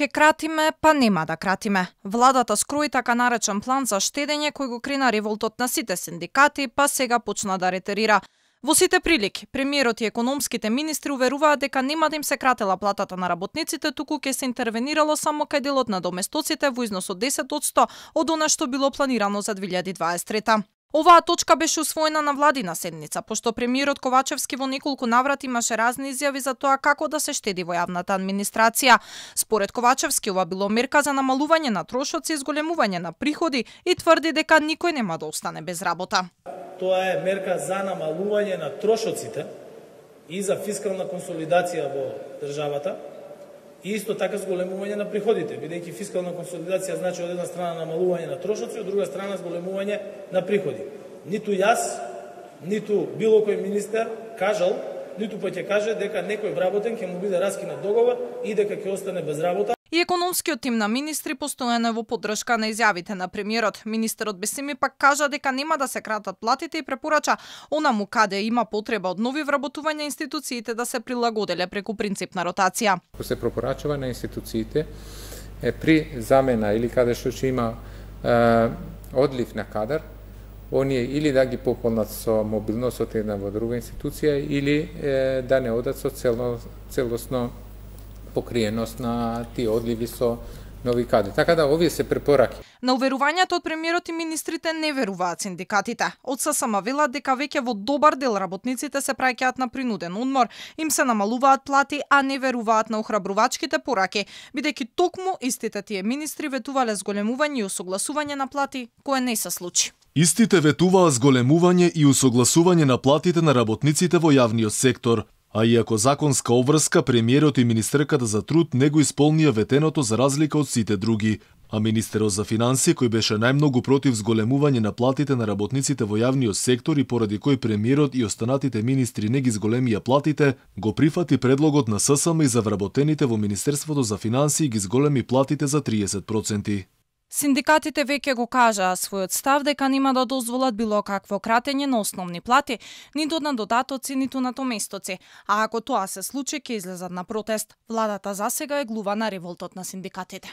Ке кратиме, па нема да кратиме. Владата скрои така наречен план за штедење кој го крена револтот на сите синдикати, па сега почна да ретерира. Во сите прилики, премиерот и економските министри уверуваат дека нема да им се кратела платата на работниците, туку ќе се интервенирало само кај делот на доместоците во износ од 10% од она што било планирано за 2023. Оваа точка беше усвоена на владина седница, пошто премиерот Ковачевски во неколку наврати имаше разни изјави за тоа како да се штеди во јавната администрација. Според Ковачевски, ова било мерка за намалување на трошоци и зголемување на приходи и тврди дека никој нема да остане без работа. Тоа е мерка за намалување на трошоците и за фискална консолидација во државата и исто така зголемување на приходите, бидејќи фискална консолидација значи од една страна намалување на трошоци, од друга страна зголемување на приходи. Ниту јас, ниту било кој министер кажал, ниту па ќе каже дека некој вработен ќе му биде раскинат договор и дека ќе остане без работа. И економскиот тим на министри постојано е во поддршка на изјавите на премиерот. Министерот Бесими пак кажа дека нема да се кратат платите и препорача онаму каде има потреба од нови вработувања институциите да се прилагоделе преку принцип на ротација. Се препорачува на институциите при замена или каде што ќе има одлив на кадар, оние или да ги пополнат со мобилност од една во друга институција или да не одат со целосно покриеност на тие одливи со нови кадри. Така да овие се препораки. На уверувањето од премиерот и министрите не веруваат синдикатите. Од ССМ велат дека веќе во добар дел работниците се праќаат на принуден одмор, им се намалуваат плати, а не веруваат на охрабрувачките пораки, бидејќи токму истите тие министри ветувале зголемување и усогласување на плати, кое не се случи. Истите ветуваа зголемување и усогласување на платите на работниците во јавниот сектор. А иако законска обврска, премиерот и министерката за труд не го исполнија ветеното за разлика од сите други. А министерот за финансии, кој беше најмногу против зголемување на платите на работниците во јавниот сектор и поради кој премиерот и останатите министри не ги зголемија платите, го прифати предлогот на ССМ и за вработените во Министерството за финансии ги зголеми платите за 30%. Синдикатите веќе го кажаа својот став дека нема да дозволат било какво кратење на основни плати, ниту на додатоци, ниту на доместоци. А ако тоа се случи, ќе излезат на протест. Владата засега е глува на револтот на синдикатите.